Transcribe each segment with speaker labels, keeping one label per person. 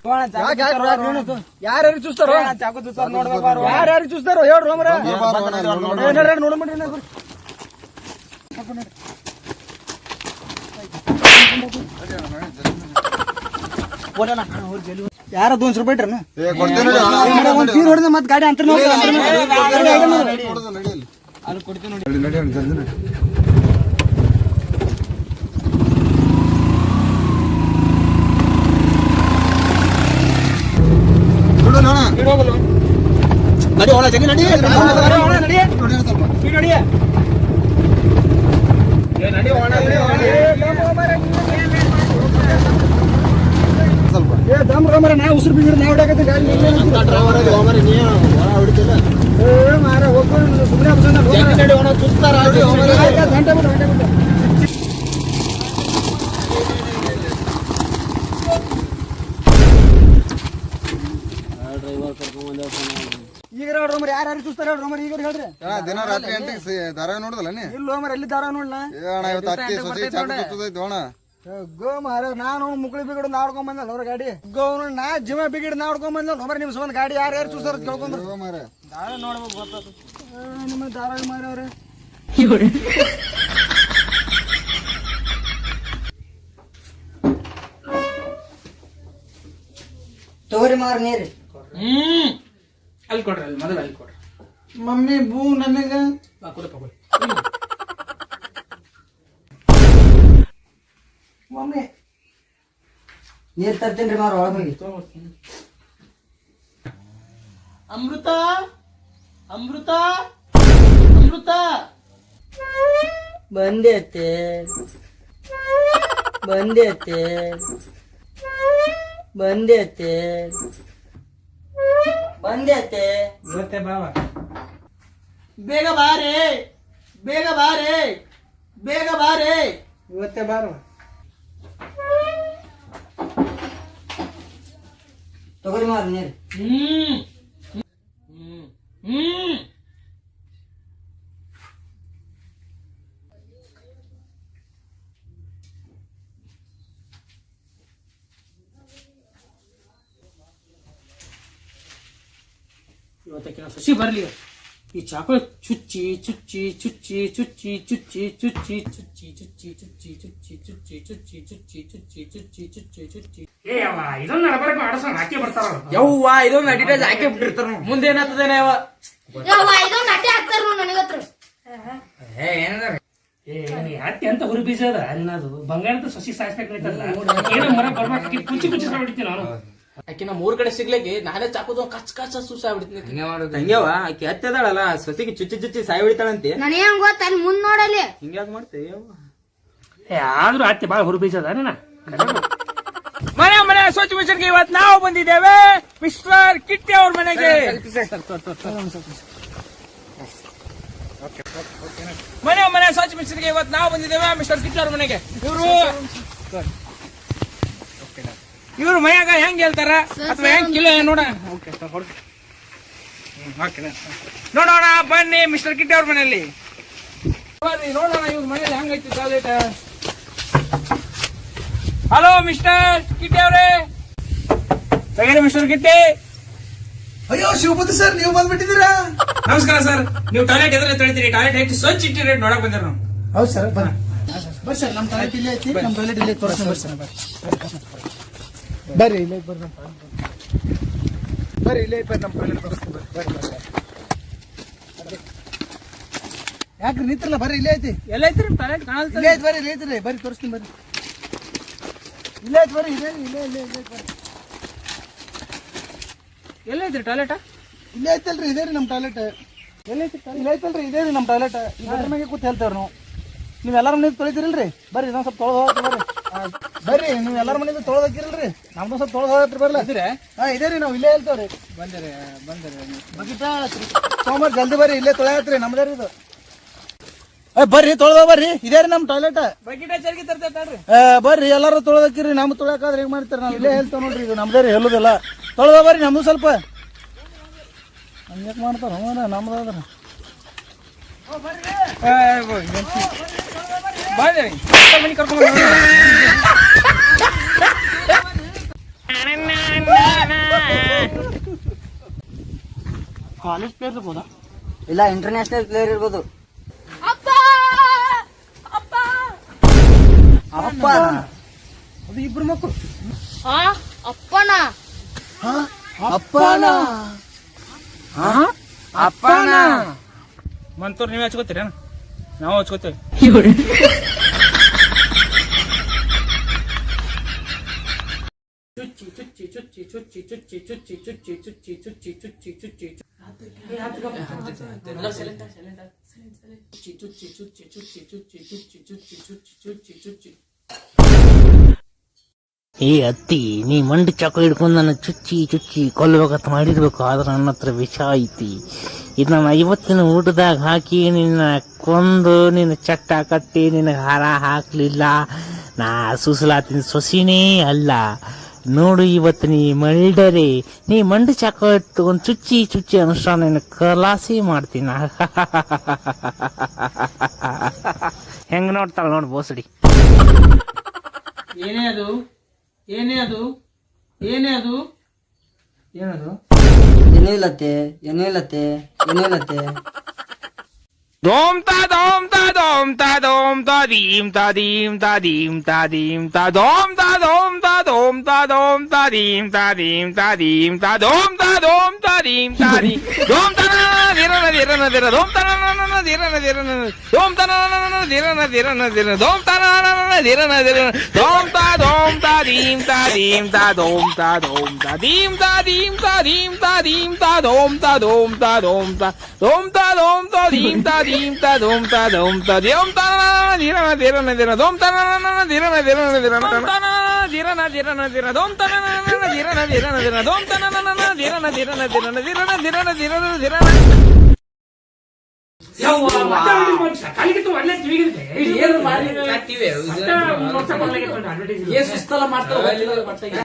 Speaker 1: ಯಾರ್ಯಾರು చూస్తారో ಯಾರ್ಯಾರು చూస్తారో ಹೇಳ್ರಿ ನೋಡ್ರಿ ಯಾರ 200 ರೂಪಾಯಿ ಇಟ್ರನ ನೋಡಿದ ಮತ್ ಗಾಡಿ ಅಂತ ನಾ ಉಸಿರು ಬಿಡ ನಾ ಹೊಡಕತ್ತೆ ಗಾಡಿ ಈಗ ನೋಡ್ರಿ ಯಾರು ಚೂಸ್ತಾರ ಹೇಳ್ರಿ ಈಗ ಹೇಳ್ರಿ
Speaker 2: ದಿನ ರಾತ್ರಿ ಗಂಟೆಗೆ ಧಾರಾವಾಹಿ ನೋಡುದಲ್ಲ
Speaker 1: ಇಲ್ಲ ಎಲ್ಲಿ ಧಾರಾವಾಹಿ ನೋಡ್ಲಾ ಗೋ ಮಾರ ನಾನು ಮುಕ್ಳಿ ಬಿಗಿಡ್ ನಾಡ್ಕೊಂಡ್ ಬಂದಲ್ಲ ಅವ್ರ ಗಾಡಿ ಗೋ ನಾ ಜಿಮ ಬಿಗಿಡ್ ನಾಡ್ಕೊಂಡ್ ಬಂದ ನೋಡ್ರಿ ನಿಮ್ ಸಂಬಂಧ ಗಾಡಿ ಯಾರು ಚೂಸ್ತಾರ ಕೇಳ್ಕೊಂಡ್ರು ಧಾರಾವಾಹಿ ನೋಡ್ಬೇಕು ಗೊತ್ತಾಗ ನಿಮ್ಮ ಧಾರಾವಾಹಿ ಮಾರವ್ರೆ ತೋರಿ ಮಾರ ನೀರಿ
Speaker 3: ಅಲ್ಲಿ ಕೊಡ್ರಿ ಅಲ್ಲಿ ಮೊದಲು ಅಲ್ಲಿ ಕೊಡ್ರಿ
Speaker 1: ಮಮ್ಮಿ ಬೂ ನನಗ ಮಮ್ಮಿ ನೀರ್ ತರ್ತೀನಿ ಮಾರ ಒಳಗೋಗಿ
Speaker 3: ಅಮೃತ ಅಮೃತ ಅಮೃತ
Speaker 1: ಬಂದೈತೆ ಬಂದೈತೆ ಬಂದೈತೆ ಬಂದೈತೆ
Speaker 3: ಇವತ್ತೇ ಬಾವ ಬೇಗ ಬಾರೆ ಬೇಗ ಬಾರೆ ಬೇಗ ಬಾರೆ ಇವತ್ತೇ ಬಾರ
Speaker 1: ತಗೋರಿ ಮಾರ ನೀರು
Speaker 3: ಇವತ್ತಕ್ಕಿನ ಸಸಿ ಬರ್ಲಿ ಈ ಚಾಕ್ಲೇಟ್ ಚುಚ್ಚಿ ಚುಚ್ಚಿ ಚುಚ್ಚಿ ಚುಚ್ಚಿ ಚುಚ್ಚಿ ಚುಚ್ಚಿ ಚುಚ್ಚಿ ಚುಚ್ಚಿ ಚುಚ್ಚಿ ಚುಚ್ಚಿ ಚುಚ್ಚಿ ಚುಚ್ಚಿ ಚುಚ್ಚಿ ಚುಚ್ಚಿ ಚುಚ್ಚಿ ಚುಚ್ಚಿ ಚುಚ್ಚಿ ಏ ಅವ ಇದೊಂದು ನಡಬರಕ ಆಡಸಂಗ್ ಹಾಕಿ ಬರ್ತಾರ ಯವ್ವ ಇದೊಂದು ಅಡಿಟೇಜ್ ಹಾಕಿ ಬಿಟ್ಟಿರ್ತಾರ ಮುಂದೆ ಏನಾಗ್ತದೇನ
Speaker 4: ಯವ್ವ ಇದೊಂದು ಅಡ್ಡಿ ಹಾಕ್ತಾರ ನನಗತ್ರ
Speaker 3: ಏ ಏನಂದ್ರ ಏ ಹತ್ತಿ ಅಂತ ಹುರು ಬೀಜ ಅದ ಅನ್ನೋದು ಬಂಗಾರದ ಸಸಿ ಸಾಯಿಸ್ಬೇಕು ನಿಂತಲ್ಲ ಏನೋ ಮರ ಬರ್ಬೇಕು ಕುಚ್ಚಿ ಕುಚ್ಚಿ ಸಾಯ್ಬಿಡ್ತೀನಿ ನಾನು ಆಕಿ ನಮ್ಮ ಊರ್ ಕಡೆ ಸಿಗ್ಲಿಕ್ಕೆ ನಾನೇ ಚಾಕೋದು ಕಚ್ ಕಚ್ ಸಾಯ್ಬಿಡ್ತೀನಿ
Speaker 5: ಹಂಗ್ಯಾವ ಆಕಿ ಹತ್ತದಳಲ್ಲ ಸೊಸಿಗೆ ಚುಚ್ಚಿ ಚುಚ್ಚಿ ಸಾಯ್ ಬಿಡ್ತಾಳಂತೆ
Speaker 4: ನನಗೇನ್ ಗೊತ್ತ ಅಲ್ಲಿ ಮುಂದ್ ನೋಡಲಿ
Speaker 5: ಹಿಂಗ್ಯಾಕ್ ಮಾಡ್ತೇವೆ
Speaker 3: ಆದ್ರೂ ಹತ್ತಿ ಬಾಳ ಹುರು ಬೀಜ ಅದ ಮನೆ ಮನೆ ಸ್ವಚ್ಛ ಮಿಷನ್ಗೆ ಇವತ್ತು ನಾವು ಬಂದಿದ್ದೇವೆ ಮಿಸ್ಟರ್ ಕಿಟ್ಟಿ ಅವ್ರ ಮನೆಗೆ ಮನೆ ಮನೆ ಸ್ವಚ್ಛ ಮಿಷನ್ಗೆ ಇವತ್ತು ನಾವು ಬಂದಿದ್ದೇವೆ ಮಿಸ್ಟರ್ ಕಿಟ್ಟಿ ಅವ್ರ ಮನೆಗೆ ಇವ್ರು ಮೈಯಾಗ ಹೆಂಗ್ ಹೇಳ್ತಾರ ಅಥವಾ ಹೆಂಗ್ ಕಿಲೋ ನೋಡ ನೋಡೋಣ ಬನ್ನಿ ಮಿಸ್ಟರ್ ಕಿಟ್ಟಿ ಅವ್ರ ಮನೆಯಲ್ಲಿ ನೋಡೋಣ ಇವ್ರ ಮನೇಲಿ ಹೆಂಗೈತಿ ಟಾಯ್ಲೆಟ್ ಹಲೋ ಮಿಸ್ಟರ್ ಕಿಟ್ಟಿ ಅವ್ರೆ ತೆಗೀರಿ ಮಿಸ್ಟರ್ ಕಿಟ್ಟಿ
Speaker 1: ಅಯ್ಯೋ ಶಿವಪತಿ ಸರ್ ನೀವು ಬಂದ್ಬಿಟ್ಟಿದ್ದೀರಾ
Speaker 3: ನಮಸ್ಕಾರ ಸರ್ ನೀವು ಟಾಯ್ಲೆಟ್ ಎದ್ರೆ ತೊಳಿತೀರಿ ಟಾಯ್ಲೆಟ್ ಐತಿ ಸ್ವಚ್ಛ ಇಟ್ಟಿರಿ ನೋಡಕ್ ಬಂದಿರ ನಾವು
Speaker 1: ಹೌದು ಸರ್ ಬರ್ರಿ ಸರ್ ನಮ್ಮ ಟಾಯ್ಲೆಟ್ ಇಲ್ಲೇ ಐತಿ ನಮ್ಮ ಟಾಯ್ಲೆಟ್ ಇಲ್ಲೇ ತೋರಿಸ್ತೀನಿ ಬರ್ರಿ ಇಲ್ಲೇ ಬರ್ರಿ ಬರ್ರಿ ಇಲ್ಲೇ ಬರ್ರಿ ನಮ್ಮ ಟಾಯ್ಲೆಟ್ ತೋರಿಸ್ತೀನಿ ಬರ್ರಿ ಯಾಕ್ರಿ ನಿಂತ್ರಲ್ಲ ಬರ್ರಿ ಇಲ್ಲೇ ಐತಿ
Speaker 3: ಎಲ್ಲ ಐತ್ರಿ ಟಾಯ್ಲೆಟ್ ಕಾಣಲ್ತ
Speaker 1: ಇಲ್ಲೇ ಐತಿ ಬರ್ರಿ ಇಲ್ಲೇ ಐತ್ರಿ ಬರ್ರಿ ತೋರಿಸ್ತೀನಿ ಬರ್ರಿ ಇಲ್ಲೇ ಐತಿ ಬರ್ರಿ ಇಲ್ಲೇ ಇಲ್ಲೇ ಇಲ್ಲೇ ಇಲ್ಲೇ ಬರ್ರಿ
Speaker 3: ಎಲ್ಲ ಐತ್ರಿ ಟಾಯ್ಲೆಟ್
Speaker 1: ಇಲ್ಲೇ ಐತಲ್ರಿ ಇದೇ ರೀ ನಮ್ಮ ಟಾಯ್ಲೆಟ್ ಎಲ್ಲೈತಿ ಇಲ್ಲೇ ಐತಲ್ರಿ ಇದೇ ರೀ ನಮ್ಮ ಟಾಯ್ಲೆಟ್ ಈ ಬೆಡ್ರ ಮ್ಯಾಗೆ ಕೂತ್ ಹೇಳ್ತೇವ್ರಿ ನಾವು ನೀವು ಎಲ್ಲಾರ ಮನೆಗೆ ತೊಳಿತಿರಲ್ರಿ ಬರ್ರಿ ಇನ್ನೊಂದು ಸ್ವಲ್ಪ ತೊಳೆದು ಹೋಗ್ರಿ ಬರ್ರಿ ನೀವು ಎಲ್ಲಾರ ಮನೆಗೆ ತೊಳೆದು ಹಾಕಿರಲ್ರಿ ನಮ್ದು ಸ್ವಲ್ಪ ತೊಳೆದು ಹೋಗ್ರಿ ಬರ್ಲ ಹಾ ಇದೇ ರೀ ನಾವು ಇಲ್ಲೇ ಹೇಳ್ತೇವ್ರಿ ಬಂದಿರಿ ಬಗಿಟ ಸೋಮವಾರ ಜಲ್ದಿ ಬರ್ರಿ ಇಲ್ಲೇ ತೊಳೆಯತ್ರಿ ನಮ್ದೇ ರೀ ಇದು ಬರ್ರಿ ತೊಳೆದ ಬರ್ರಿ ಇದೇ ರೀ ನಮ್ಮ ಟಾಯ್ಲೆಟ್
Speaker 3: ಬಕೆಟ್ ಚರ್ಗಿ ತರ್ತೇಳ್ರಿ
Speaker 1: ಬರ್ರಿ ಎಲ್ಲಾರು ತೊಳೆದಾಕಿರಿ ನಮ್ಗೆ ತೊಳೆಯಾಕಾದ್ರೆ ಹೆಂಗ್ ಮಾಡ್ತೀರಿ ನಾವು ಇಲ್ಲೇ ಹೇಳ್ತೇವೆ ನೋಡ್ರಿ ಇದು ನಮ್ದೇ ರೀ ಹೇಳುದಿಲ್ಲ ತೊಳೆದ ಬರ್ರಿ ನಮ್ದು ಸ್ವಲ್ಪ ಹಂಗ್ಯಾಕೆ ಮಾಡ್ತಾರ ನಮ್ದಾದ್ರ
Speaker 3: ಮನೆ ಕರ್ಕೊಂಡು ಕಾಲೇಜ್ ಪ್ಲೇಯರ್ ಇರ್ಬೋದಾ?
Speaker 6: ಇಲ್ಲ ಇಂಟರ್ನ್ಯಾಷನಲ್ ಪ್ಲೇಯರ್ ಇರ್ಬೋದು.
Speaker 4: ಅಪ್ಪ ಅಪ್ಪ
Speaker 6: ಅಪ್ಪ
Speaker 1: ಅದು ಇಬ್ರು ಮಕ್ಕಳು.
Speaker 4: ಹಾ ಅಪ್ಪನ
Speaker 6: ಅಪ್ಪನ ಅಪ್ಪನ
Speaker 3: ಮಂತೂರ್ ನೀವೇ ಹಚ್ಕೋತೀರ? ನಾವು ಹಚ್ಕೋತೇವೆ. ಚುಚ್ಚಿ ಚುಚ್ಚಿ ಚುಚ್ಚಿ ಚುಚ್ಚಿ ಚುಚ್ಚಿ ಚುಚ್ಚಿ ಚುಚ್ಚಿ ಚುಚ್ಚಿ ಚುಚ್ಚಿ ಚುಚ್ಚಿ ಚುಚ್ಚಿ
Speaker 7: ಏ ಅತ್ತಿ, ನೀ ಮಂಡಿ ಚಾಕು ಹಿಡ್ಕೊಂಡು ನನ್ನ ಚುಚ್ಚಿ ಚುಚ್ಚಿ ಕೊಲ್ಲಬೇಕಂತ ಮಾಡಿರ್ಬೇಕು. ಆದ್ರೆ ನನ್ನ ಹತ್ರ ವಿಷ ಐತಿ. ಇದನ್ನ ಇವತ್ತಿನ ಊಟದಾಗ ಹಾಕಿ ನಿನ್ನ ಕೊಂದು ನಿನ್ನ ಚಟ್ಟ ಕಟ್ಟಿ ನಿನಗೆ ಹಾರ ಹಾಕ್ಲಿಲ್ಲ, ನಾ ಸುಸಲಾತಿನ ಸೊಸಿನೇ ಅಲ್ಲ. ನೋಡು, ಇವತ್ತು ನೀ ಮಲ್ಡರೆ, ನೀ ಮಂಡಿ ಚಾಕು ತಗೊಂಡು ಚುಚ್ಚಿ ಚುಚ್ಚಿ ಅನುಷ್ಠಾನ ನಿನ್ನ ಕಲಾಸಿ ಮಾಡ್ತೀನ. ಹೆಂಗ್ ನೋಡ್ತಾಳ ನೋಡು ಬೋಸಡಿ.
Speaker 3: ಏನೇ ಅದು? ಏನೇ ಅದು? ಏನೇ ಅದು? ಏನದು?
Speaker 6: ಏನೂ ಇಲ್ಲತ್ತೆ, ಏನೂ ಇಲ್ಲತ್ತೆ, ಏನೂ ಇಲ್ಲತ್ತೆ.
Speaker 7: Dom ta dom ta dom ta dom ta dim ta dim ta dim ta dim ta dom ta dom ta dom ta dom ta dim ta dim ta dim ta dom ta dim ta dim dom ta na dira na dira na dira dom ta na na dira na dira na dom ta na na dira na dira na dira dom ta na na dira na dira dom ta dim ta dim ta dom ta dim ta dim ta dim ta dim ta dom ta dim ta dim ta dim ta dim ta dom ta dom ta dom ta na dira na dira na dira dom ta na dira na dira na dira dom ta na dira na dira na dira dom ta na dira na dira na dira dom ta na dira na dira na dira na dira na dira na dira na dira na
Speaker 3: ಸುಸ್ತಲ್ಲ ಮಾಡ್ತಾರೆ.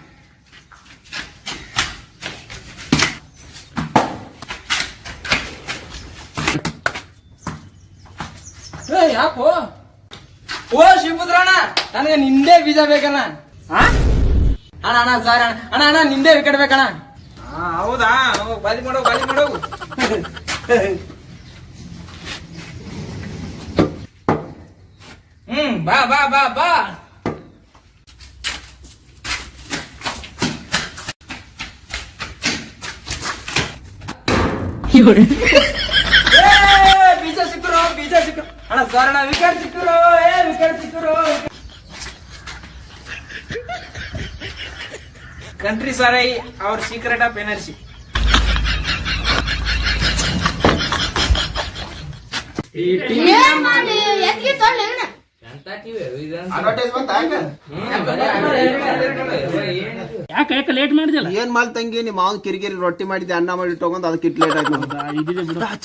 Speaker 3: ಯಾಕೋ?
Speaker 6: ಓ ಶಿವಪುತ್ರಣ್ಣ, ನನಗೆ ನಿಂದೇ ಬೀಜ ಬೇಕಣ್ಣ. ಅಣ್ಣ ಅಣ್ಣ ಸಾರಿ ಅಣ್ಣ, ಅಣ್ಣ ಅಣ್ಣ ನಿಂದೇ wicket ಬೇಕಣ್ಣ.
Speaker 5: ಹೌದಾ? ಬಾಲಿ ಮಾಡೋ ಬಾಲಿ ಮಾಡೋ. ಬಾ ಬಾ ಬಾ ಬಾ.
Speaker 6: ಬೀಜ ಸಿಕ್ಕರು, ಬೀಜ ಸಿಕ್ಕರು ಅಣ್ಣ. ಸಾರಿ ಅಣ್ಣ, ವಿಕೆಟ್ ಸಿಕ್ಕರು, ವಿಕೆಟ್ ಸಿಕ್ಕರು.
Speaker 5: ಕಂಟ್ರಿ ಸಾರೈ ಅವ್ರ ಸೀಕ್ರೆಟ್ ಆಫ್ ಎನರ್ಜಿ.
Speaker 4: ಏನ್ ಮಾಡಿ ಎತ್ತಿ ತೊಳ್ಳೆನ
Speaker 2: ಅಡ್ವರ್ಟೈಸ್ ಬಂತ
Speaker 3: ಯಾಕೆ ಯಾಕೆ ಲೇಟ್ ಮಾಡಿದಲ್ಲ?
Speaker 1: ಏನ್ ಮಾಲ್ ತಂಗಿ, ನಿಮ್ಮ ಮಾವನ್ ಕಿರಿಕಿರಿ ರೊಟ್ಟಿ ಮಾಡಿದ್ದೆ, ಅನ್ನ ಮಾಡಿ ತಗೊಂಡ್ ಅದಕ್ಕೆ ಇಟ್ ಲೇಟ್ ಆಯ್ತು.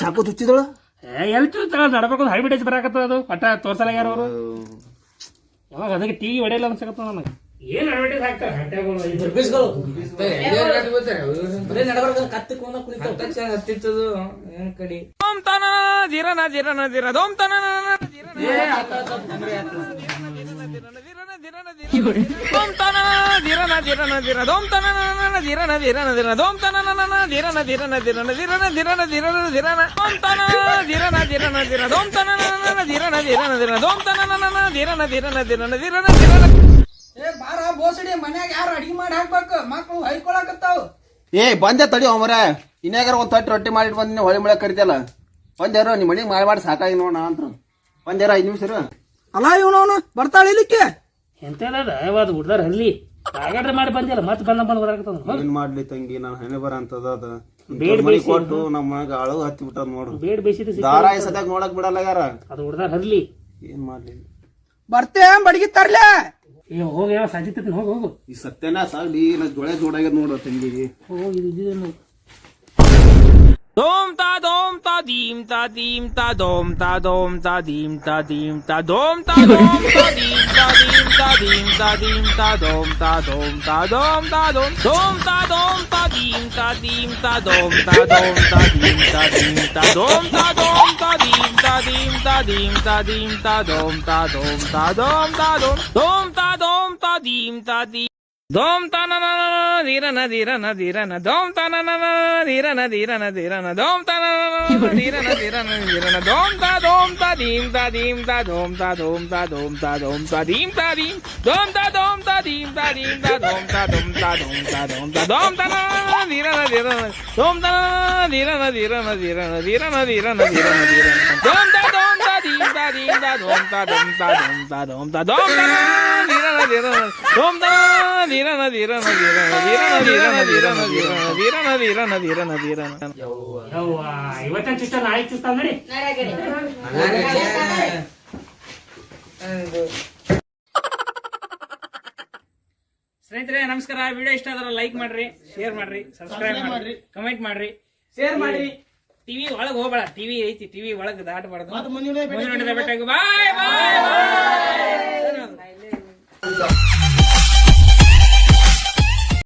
Speaker 1: ಚಾಕು ಚುಚ್ಚಿದಳು.
Speaker 3: ಎಲ್ತು ನಡ್ಬೇಕು, ಹೈಬಿಟೇಜ್ ಬರಾಕತ್ತದ ಅದು. ಪಟ್ಟ ತೋರ್ಸಲ್ಲ ಯಾರು ಅವರು. ಯಾವಾಗ ಅದಕ್ಕೆ ಟಿವಿ ಹೊಡೆಯಲ್ಲ ಅನ್ಸಕತ್ತ ನನಗೆ. ಏನ್ ಅಡ್ವರ್ಟೈಸ್ ಹಾಕ್ತಾರೆ
Speaker 5: ಹತ್ತಿತ್ತದು ಕಡಿ. ದೋಮ್ ತನ ದಿರನ ದಿರನ ದಿರ ದೋಮ್ ತನ ದೋಮ್ ತನ ದಿರನ ದಿರನ ದಿರ ದೋಮ್ ತನ ದಿರನ ದಿರನ ದಿರ ದೋಮ್ ತನ ದಿರನ ದಿರನ ದಿರನ ದಿರನ ದಿರನ ದಿರನ ದಿರನ ದೋಮ್ ತನ ದಿರನ ದಿರನ ದಿರ ದೋಮ್ ತನ ದಿರನ ದಿರನ ದಿರ ದೋಮ್ ತನ ದಿರನ ದಿರನ ದಿರನ ದಿರನ ದಿರನ.
Speaker 6: ಏ ಬಾರ ಬೋಸಡಿ, ಮನ್ಯಾಗ ಯಾರು ಅಡಿಗೆ ಮಾಡಿ ಹಾಕ್ಬೇಕು, ಮಕ್ಳು ಹೈಕೊಳಕತ್ತಾವ.
Speaker 1: ಏ ಬಂದೆ ತಡಿ ಅವರ, ಇನ್ಯಾಗಾರ ಒಂದ್ ತಟ್ಟು ರೊಟ್ಟಿ ಮಾಡಿ ಬಂದಿನ ಹೊಳಿ ಮುಳಕ್ ಕರಿತಲ್ಲ. ಒಂದೇರೋ ನಿಮ್ಮ ಮನೆಗೆ ಮಾಡಿ ಸಾಕಾಗಿ ನೋಡ ಅಂತ. ಒಂದೇರ 5 ನಿಮಿಷ ಅಲ್ಲ, ಇವನು ಬರ್ತಾಳ ಇಲ್ಲಿಕ್ಕೆ.
Speaker 3: ಎಂತದ ಅದು ಹುಡ್ದಾರ ಅಲ್ಲಿ ಹಾಗಾದ್ರೆ ಮಾಡಿ ಬಂದಿಲ್ಲ, ಮತ್ತೆ ಬಂದ ಬರಾಕತ್ತದ.
Speaker 1: ಏನ್ ಮಾಡ್ಲಿ ತಂಗಿ, ನಾನು ಹೆಣೆ ಬರ ಅಂತದ ಅದ
Speaker 3: ಬೇಡ
Speaker 1: ಕೊಟ್ಟು ನಮ್ಮ ಮನೆಗೆ ಅಳಗ ಹತ್ತಿ ಬಿಟ್ಟ ನೋಡು.
Speaker 3: ಬೇಡ ಬೇಸಿದ
Speaker 1: ದಾರಾಯ ಸದ್ಯಾಗ ನೋಡಕ್ ಬಿಡಲ್ಲ ಯಾರ.
Speaker 3: ಅದು ಹುಡ್ದಾರ ಹರ್ಲಿ.
Speaker 1: ಏನ್ ಮಾಡ್ಲಿ, ಬರ್ತೆ ಬಡಗಿ ತರ್ಲೆ.
Speaker 3: ಹೋಗ ಯಾವ ಸಾಜಿತ ಹೋಗ ಹೋಗು.
Speaker 1: ಈ ಸತ್ಯನ ಸಾಗ್ಲಿ, ನಾ ಜೋಳೆ ಜೋಡಾಗ್ಯದ ನೋಡು ತಂಗಿ.
Speaker 3: ಹೋಗಿ ಇದು
Speaker 7: Dom ta dom ta dim ta dim ta dom ta dim ta dim ta dom ta dim ta dim ta dim ta dim ta dom ta dom ta dom ta dom ta dim ta dim ta dom ta dim ta dim ta dom ta dim ta dim ta dim ta dim ta dom ta dom ta dim ta dim ta dim
Speaker 5: ಧೋಮ್ ತಾನನ ಧೀರನ ಧೀರನ ಧೀರನ ಧೋಮ್ ತಾನನ ಧೀರನ ಧೀರನ ಧೀರನ ಧೋಮ್ ತಾನನ ಧೀರನ ಧೀರನ ಧೀರನ ಧೋಮ್ ತಾ ದೀಮ್ ತಾ ದೀಮ್ ತಾ ಧೋಮ್ ತಾ ಧೋಮ್ ತಾ ಧೋಮ್ ತಾ ಧೋಮ್ ತಾ ದೀಮ್ ತಾ ದೀಮ್ ಧೋಮ್ ತಾ ದೀಮ್ ತಾ ದೀಮ್ ತಾ ಧೋಮ್ ತಾ ಧೋಮ್ ತಾ ಧೋಮ್ ತಾ ಧೋಮ್ ತಾ ಧೋಮ್ ತಾನ ಧೀರನ ಧೀರನ ಧೋಮ್ ತಾನ ಧೀರನ ಧೀರನ ಧೀರನ ಧೀರನ ಧೀರನ ಧೀರನ ಧೀರನ ಧೋಮ್ ತಾ ದೀಮ್ ತಾ ದೀಮ್ ತಾ ಧೋಮ್ ತಾ ಧೋಮ್ ತಾ ಧೋಮ್ ತಾ ಧೋಮ್ ತಾ ಧೋಮ್ ತಾನ ಧೀರನ ಧೀರನ ಧೋಮ್ ತಾ ಧೀರನ ಧೀರನ ಧೀರನ ಧೀರನ ಧೀರನ ಧೀರನ ಧೀರನ ಧೀರನ ಧೀರನ ಧೀರನ ಧೀರನ
Speaker 3: ಯವ್ವ ಇವತ್ತೇನ್ ಚುಚ್ಚ ನಾಳೆ ಚುಚ್ತಾವ ನಡಿ. ಸ್ನೇಹಿತರೆ ನಮಸ್ಕಾರ. ವಿಡಿಯೋ ಇಷ್ಟ ಆದ್ರೆ ಲೈಕ್ ಮಾಡ್ರಿ, ಶೇರ್ ಮಾಡ್ರಿ, ಸಬ್ಸ್ಕ್ರೈಬ್ ಮಾಡ್ರಿ, ಕಮೆಂಟ್ ಮಾಡ್ರಿ, ಶೇರ್ ಮಾಡ್ರಿ. ಟಿವಿ ಒಳಗ್ ಹೋಗ್ಬೇಡ, ಟಿವಿ ಐತಿ, ಟಿವಿ ಒಳಗ್ ದಾಟಬಾರ್ದು. ಮುಂದಿನ ಬಾಯ್ ಬಾಯ್.